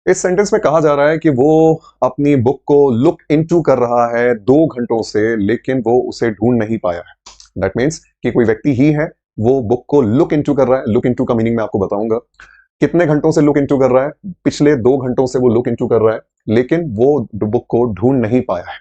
इस सेंटेंस में कहा जा रहा है कि वो अपनी बुक को लुक इनटू कर रहा है 2 घंटों से, लेकिन वो उसे ढूंढ नहीं पाया है। दैट मीन्स कि कोई व्यक्ति ही है, वो बुक को लुक इनटू कर रहा है। लुक इनटू का मीनिंग मैं आपको बताऊंगा। कितने घंटों से लुक इनटू कर रहा है? पिछले 2 घंटों से वो लुक इनटू कर रहा है, लेकिन वो बुक को ढूंढ नहीं पाया है।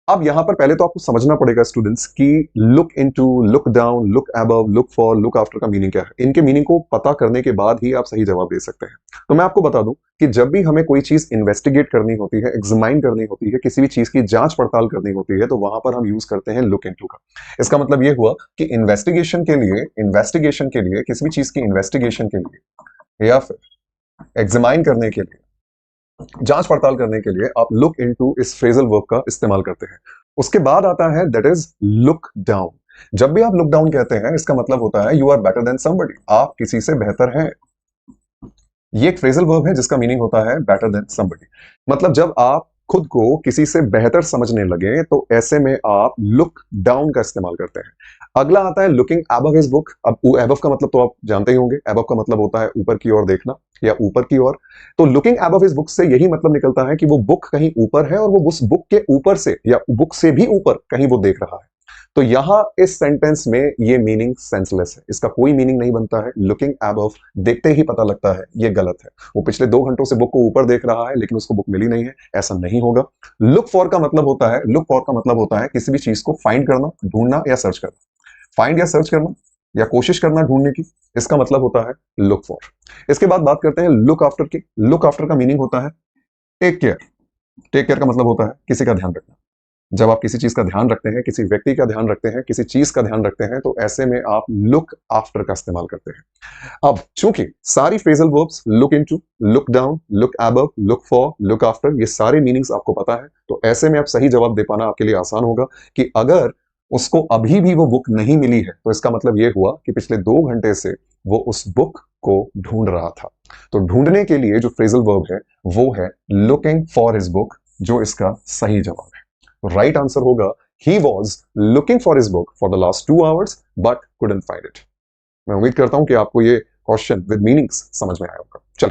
अब यहां पर पहले तो आपको समझना पड़ेगा स्टूडेंट्स कि look into, look down, look above, look for, look after का मीनिंग क्या है। इनके मीनिंग को पता करने के बाद ही आप सही जवाब दे सकते हैं। तो मैं आपको बता दूं कि जब भी हमें कोई चीज इन्वेस्टिगेट करनी होती है, एग्जामाइन करनी होती है, किसी भी चीज की जांच पड़ताल करनी होती है, तो वहां पर हम यूज करते हैं लुक इनटू का। इसका मतलब यह हुआ कि इन्वेस्टिगेशन के लिए किसी भी चीज की इन्वेस्टिगेशन के लिए या फिर एग्जामाइन करने के लिए, जांच पड़ताल करने के लिए आप लुक इनटू इस फ्रेजल वर्ब का इस्तेमाल करते हैं। उसके बाद आता है दैट इज लुक डाउन। जब भी आप लुक डाउन कहते हैं, इसका मतलब होता है you are better than somebody, आप किसी से बेहतर हैं। ये एक फ्रेजल वर्ब है जिसका मीनिंग होता है बेटर देन समबडी। मतलब जब आप खुद को किसी से बेहतर समझने लगे, तो ऐसे में आप लुक डाउन का इस्तेमाल करते हैं। अगला आता है लुकिंग अबव हिज बुक। अब अबव का मतलब तो आप जानते ही होंगे, अबव का मतलब होता है ऊपर की ओर देखना या ऊपर की ओर। तो लुकिंग अबव हिज बुक से यही मतलब निकलता है कि वो बुक कहीं ऊपर है और वो उस बुक के ऊपर से या बुक से भी ऊपर कहीं वो देख रहा है। तो यहां इस सेंटेंस में ये मीनिंग सेंसलेस है, इसका कोई मीनिंग नहीं बनता है। लुकिंग अबव देखते ही पता लगता है ये गलत है। वो पिछले 2 घंटों से बुक को ऊपर देख रहा है, लेकिन उसको बुक मिली नहीं है, ऐसा नहीं होगा। लुक फॉर का मतलब होता है, लुक फॉर का मतलब होता है किसी भी चीज को फाइंड करना, ढूंढना या सर्च करना। फाइंड या सर्च करना या कोशिश करना ढूंढने की, इसका मतलब होता है लुक फॉर। इसके बाद बात करते हैं लुक आफ्टर की। लुक आफ्टर का मीनिंग होता है टेक केयर। टेक केयर का मतलब होता है किसी का ध्यान रखना। जब आप किसी चीज का ध्यान रखते हैं, किसी व्यक्ति का ध्यान रखते हैं, किसी चीज का ध्यान रखते हैं, तो ऐसे में आप लुक आफ्टर का इस्तेमाल करते हैं। अब चूंकि सारी phrasal verbs look into, look down, look above, look for, look after, ये सारे मीनिंग्स आपको पता है, तो ऐसे में आप सही जवाब दे पाना आपके लिए आसान होगा कि अगर उसको अभी भी वो बुक नहीं मिली है, तो इसका मतलब ये हुआ कि पिछले 2 घंटे से वो उस बुक को ढूंढ रहा था। तो ढूंढने के लिए जो फ्रेजल वर्ब है वो है लुकिंग फॉर हिज बुक, जो इसका सही जवाब है। राइट आंसर होगा he was looking for his book for the last 2 hours but couldn't find it. मैं उम्मीद करता हूं कि आपको ये क्वेश्चन विद मीनिंग्स समझ में आया होगा। चलिए।